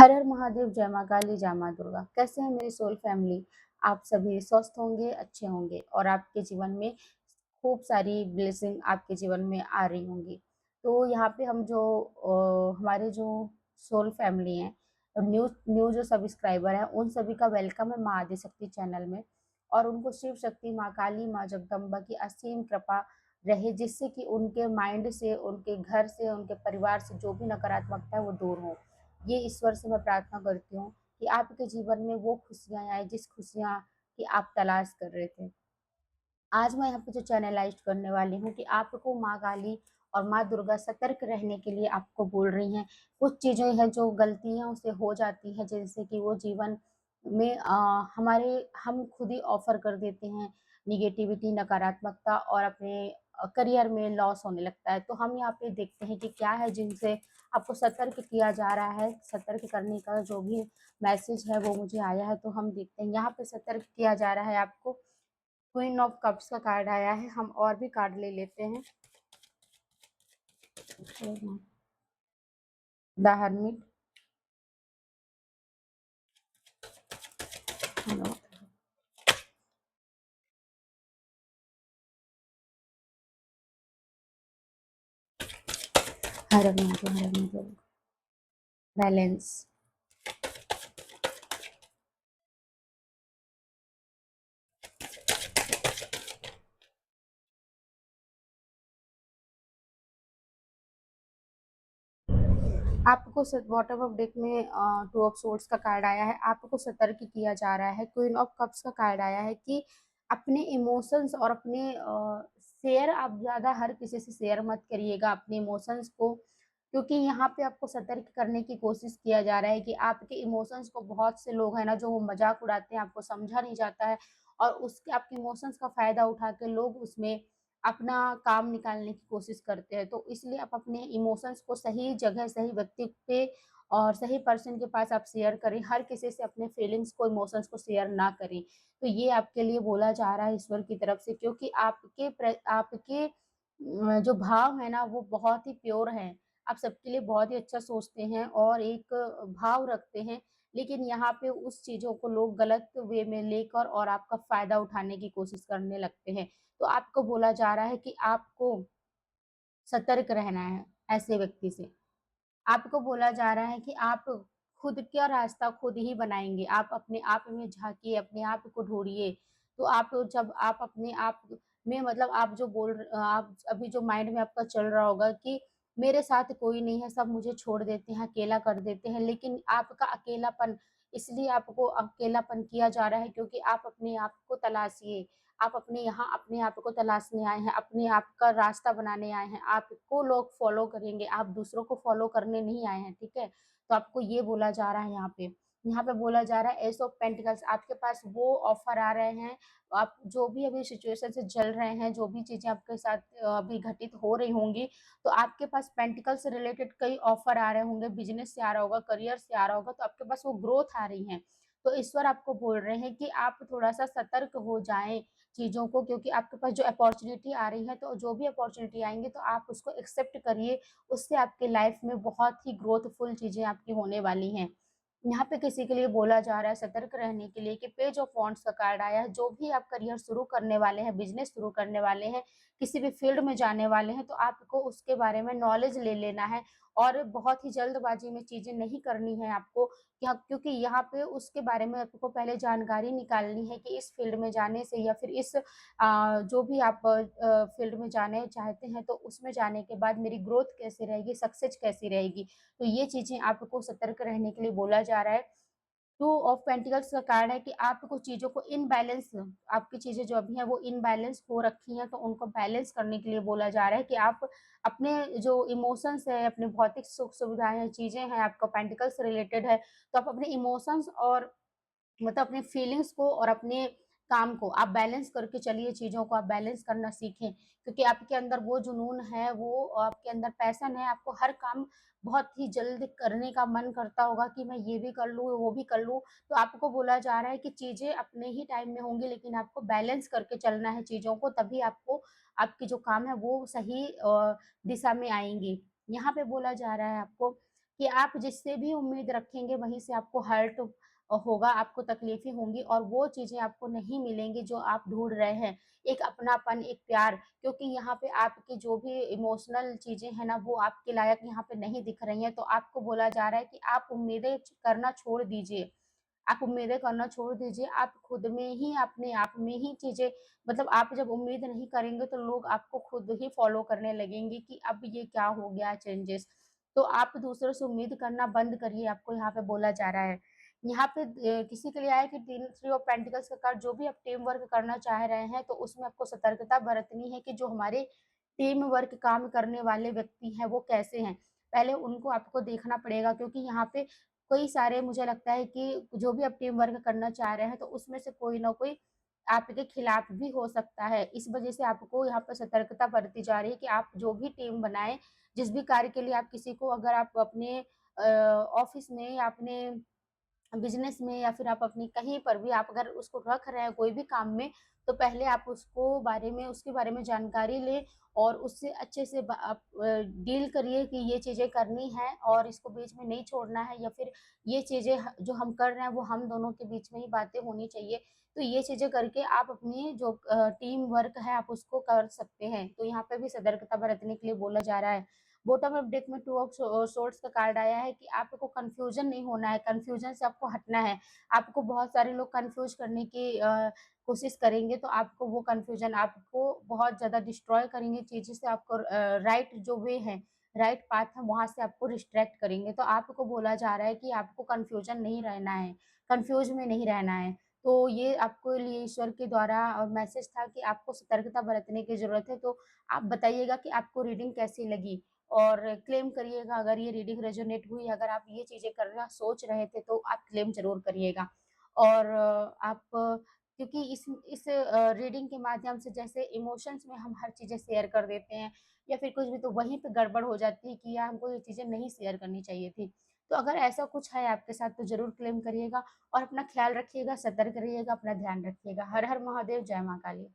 हर हर महादेव, जय माँ काली, जय माँ दुर्गा। कैसे हैं मेरी सोल फैमिली? आप सभी स्वस्थ होंगे, अच्छे होंगे और आपके जीवन में खूब सारी ब्लेसिंग आपके जीवन में आ रही होंगी। तो यहाँ पे हम जो हमारे जो सोल फैमिली हैं, न्यू न्यू जो सब्सक्राइबर हैं, उन सभी का वेलकम है माँ आदिशक्ति चैनल में। और उनको शिव शक्ति, माँ काली, माँ जगदम्बा की असीम कृपा रहे, जिससे कि उनके माइंड से, उनके घर से, उनके परिवार से जो भी नकारात्मकता है वो दूर हो। ये ईश्वर से मैं प्रार्थना करती हूँ कि आपके जीवन में वो खुशियाँ आए जिस खुशियाँ की आप तलाश कर रहे थे। आज मैं यहाँ पे जो चैनलाइज़्ड करने वाली हूँ कि आपको माँ काली और माँ दुर्गा सतर्क रहने के लिए आपको बोल रही हैं। कुछ चीज़ें हैं जो गलतियाँ उससे हो जाती हैं, जैसे कि वो जीवन में हमारे हम खुद ही ऑफ़र कर देते हैं नेगेटिविटी, नकारात्मकता, और अपने करियर में लॉस होने लगता है। तो हम यहाँ पे देखते हैं कि क्या है जिनसे आपको सतर्क किया जा रहा है। सतर्क करने का जो भी मैसेज है वो मुझे आया है, तो हम देखते हैं। यहाँ पे सतर्क किया जा रहा है आपको। क्वीन ऑफ कप्स का कार्ड आया है। हम और भी कार्ड ले लेते हैं। The hermit, balance. आपको बॉटम ऑफ डेक में टू ऑफ सोर्ड्स का कार्ड आया है। आपको सतर्क किया जा रहा है। क्वीन ऑफ कप्स का कार्ड आया है कि अपने इमोशंस और अपने शेयर आप ज़्यादा हर किसी से शेयर मत करिएगा अपने इमोशंस को, क्योंकि यहाँ पे आपको सतर्क करने की कोशिश किया जा रहा है कि आपके इमोशंस को बहुत से लोग हैं ना, जो वो मजाक उड़ाते हैं, आपको समझा नहीं जाता है और उसके आपके इमोशंस का फ़ायदा उठा के लोग उसमें अपना काम निकालने की कोशिश करते हैं। तो इसलिए आप अपने इमोशंस को सही जगह, सही व्यक्ति पे और सही पर्सन के पास आप शेयर करें। हर किसी से अपने फीलिंग्स को, इमोशंस को शेयर ना करें। तो ये आपके लिए बोला जा रहा है ईश्वर की तरफ से, क्योंकि आपके जो भाव है ना वो बहुत ही प्योर हैं। आप सबके लिए बहुत ही अच्छा सोचते हैं और एक भाव रखते हैं। लेकिन यहाँ पे उस चीज़ों को लोग गलत वे में लेकर और आपका फ़ायदा उठाने की कोशिश करने लगते हैं। तो आपको बोला जा रहा है कि आपको सतर्क रहना है ऐसे व्यक्ति से। आपको बोला जा रहा है कि आप खुद का रास्ता खुद ही बनाएँगे। आप अपने आप में झाँकिए, अपने आप को ढूँढिए। तो आप जब आप अपने आप में, मतलब आप जो आप अभी जो माइंड में आपका चल रहा होगा कि मेरे साथ कोई नहीं है, सब मुझे छोड़ देते हैं, अकेला कर देते हैं। लेकिन आपका अकेलापन, इसलिए आपको अकेलापन किया जा रहा है क्योंकि आप अपने आप को तलाशिए। आप अपने यहाँ अपने आप को तलाशने आए हैं, अपने आप का रास्ता बनाने आए हैं। आपको लोग फ़ॉलो करेंगे, आप दूसरों को फ़ॉलो करने नहीं आए हैं, ठीक है? तो आपको ये बोला जा रहा है यहाँ पे। यहाँ पे बोला जा रहा है एस ऑफ पेंटिकल्स, आपके पास वो ऑफ़र आ रहे हैं। आप जो भी अभी सिचुएशन से जल रहे हैं, जो भी चीज़ें आपके साथ अभी घटित हो रही होंगी, तो आपके पास पेंटिकल से रिलेटेड कई ऑफ़र आ रहे होंगे, बिज़नेस से आ रहा होगा, करियर से आ रहा होगा, तो आपके पास वो ग्रोथ आ रही हैं। तो ईश्वर आपको बोल रहे हैं कि आप थोड़ा-सा सतर्क हो जाएँ चीज़ों को, क्योंकि आपके पास जो अपॉर्च्युनिटी आ रही है, तो जो भी अपॉर्च्युनिटी आएँगी तो आप उसको एक्सेप्ट करिए। उससे आपकी लाइफ़ में बहुत ही ग्रोथफुल चीज़ें आपकी होने वाली हैं। यहाँ पे किसी के लिए बोला जा रहा है सतर्क रहने के लिए कि पेज ऑफ वांड्स का कार्ड आया है। जो भी आप करियर शुरू करने वाले हैं, बिज़नेस शुरू करने वाले हैं, किसी भी फ़ील्ड में जाने वाले हैं, तो आपको उसके बारे में नॉलेज ले लेना है और बहुत ही जल्दबाज़ी में चीज़ें नहीं करनी है आपको। क्या, क्योंकि यहाँ पे उसके बारे में आपको पहले जानकारी निकालनी है कि इस फ़ील्ड में जाने से या फिर जो भी आप फ़ील्ड में जाने चाहते हैं, तो उसमें जाने के बाद मेरी ग्रोथ कैसे रहेगी, सक्सेस कैसी रहेगी। तो ये चीज़ें आपको सतर्क रहने के लिए बोला जा रहा है। टू ऑफ पेंटिकल्स का कारण है कि आपको चीज़ों को इनबैलेंस, आपकी चीज़ें जो अभी हैं वो इनबैलेंस हो रखी हैं, तो उनको बैलेंस करने के लिए बोला जा रहा है कि आप अपने जो इमोशंस हैं, अपने भौतिक सुख-सुविधाएँ हैं, चीज़ें हैं, आपका पेंटिकल से रिलेटेड है, तो आप अपने इमोशंस और मतलब अपने फीलिंग्स को और अपने काम को आप बैलेंस करके चलिए, चीज़ों को आप बैलेंस करना सीखें। क्योंकि आपके अंदर वो जुनून है, वो आपके अंदर पैशन है, आपको हर काम बहुत ही जल्द करने का मन करता होगा कि मैं ये भी कर लूँ, वो भी कर लूँ। तो आपको बोला जा रहा है कि चीज़ें अपने ही टाइम में होंगी, लेकिन आपको बैलेंस करके चलना है चीज़ों को, तभी आपको आपकी जो काम है वो सही दिशा में आएँगी। यहाँ पे बोला जा रहा है आपको कि आप जिससे भी उम्मीद रखेंगे वहीं से आपको हर्ट होगा, आपको तकलीफ़ें होंगी और वो चीज़ें आपको नहीं मिलेंगी जो आप ढूँढ रहे हैं। एक अपनापन, एक प्यार, क्योंकि यहाँ पे आपकी जो भी इमोशनल चीज़ें हैं ना, वो आपके लायक यहाँ पे नहीं दिख रही हैं, तो आपको बोला जा रहा है कि आप उम्मीदें करना छोड़ दीजिए। आप उम्मीदें करना छोड़ दीजिए, आप खुद में ही, अपने आप में ही चीज़ें, मतलब आप जब उम्मीद नहीं करेंगे तो लोग आपको खुद ही फ़ॉलो करने लगेंगे कि अब ये क्या हो गया चेंजेस। तो आप दूसरों से उम्मीद करना बंद करिए, आपको यहाँ पे बोला जा रहा है। यहाँ पे किसी के लिए आया कि टीन थ्री ऑफ पेंटिकल्स का कार्ड, जो भी आप टीम वर्क करना चाह रहे हैं, तो उसमें आपको सतर्कता बरतनी है कि जो हमारे टीम वर्क काम करने वाले व्यक्ति हैं, वो कैसे हैं। पहले उनको आपको देखना पड़ेगा, क्योंकि यहाँ पे कई सारे, मुझे लगता है कि जो भी आप टीम वर्क करना चाह रहे हैं, तो उसमें से कोई न कोई आपके खिलाफ भी हो सकता है। इस वजह से आपको यहाँ पर सतर्कता बरती जा रही है कि आप जो भी टीम बनाएँ, जिस भी कार्य के लिए आप किसी को, अगर आप अपने ऑफ़िस में या अपने बिज़नेस में या फिर आप अपनी कहीं पर भी आप अगर उसको रख रहे हैं कोई भी काम में, तो पहले आप उसके बारे में जानकारी लें और उससे अच्छे से आप डील करिए कि ये चीज़ें करनी हैं और इसको बीच में नहीं छोड़ना है, या फिर ये चीज़ें जो हम कर रहे हैं वो हम दोनों के बीच में ही बातें होनी चाहिए। तो ये चीज़ें करके आप अपनी जो टीम वर्क है आप उसको कर सकते हैं। तो यहाँ पे भी सतर्कता बरतने के लिए बोला जा रहा है। बॉटम ऑफ डेक में टू ऑफ सोर्ड्स का कार्ड आया है कि आपको कन्फ्यूज़न नहीं होना है, कन्फ्यूज़न से आपको हटना है। आपको बहुत सारे लोग कन्फ्यूज़ करने की कोशिश करेंगे, तो आपको वो कन्फ्यूज़न आपको बहुत ज़्यादा डिस्ट्रॉय करेंगे, चीज़ें से आपको राइट जो वे है, राइट पाथ है, वहाँ से आपको डिस्ट्रैक्ट करेंगे। तो आपको बोला जा रहा है कि आपको कन्फ्यूज़न नहीं रहना है, कन्फ्यूज़ में नहीं रहना है। तो ये आपके लिए ईश्वर के द्वारा मैसेज था कि आपको सतर्कता बरतने की ज़रूरत है। तो आप बताइएगा कि आपको रीडिंग कैसी लगी? और क्लेम करिएगा अगर ये रीडिंग रेज़ोनेट हुई, अगर आप ये चीज़ें करना सोच रहे थे, तो आप क्लेम ज़रूर करिएगा। और आप क्योंकि इस रीडिंग के माध्यम से जैसे इमोशंस में हम हर चीज़ें शेयर कर देते हैं या फिर कुछ भी, तो वहीं पे गड़बड़ हो जाती है कि यार हमको ये चीज़ें नहीं शेयर करनी चाहिए थी। तो अगर ऐसा कुछ है आपके साथ तो ज़रूर क्लेम करिएगा और अपना ख़्याल रखिएगा, सतर्क रहिएगा, अपना ध्यान रखिएगा। हर हर महादेव, जय माँ काली।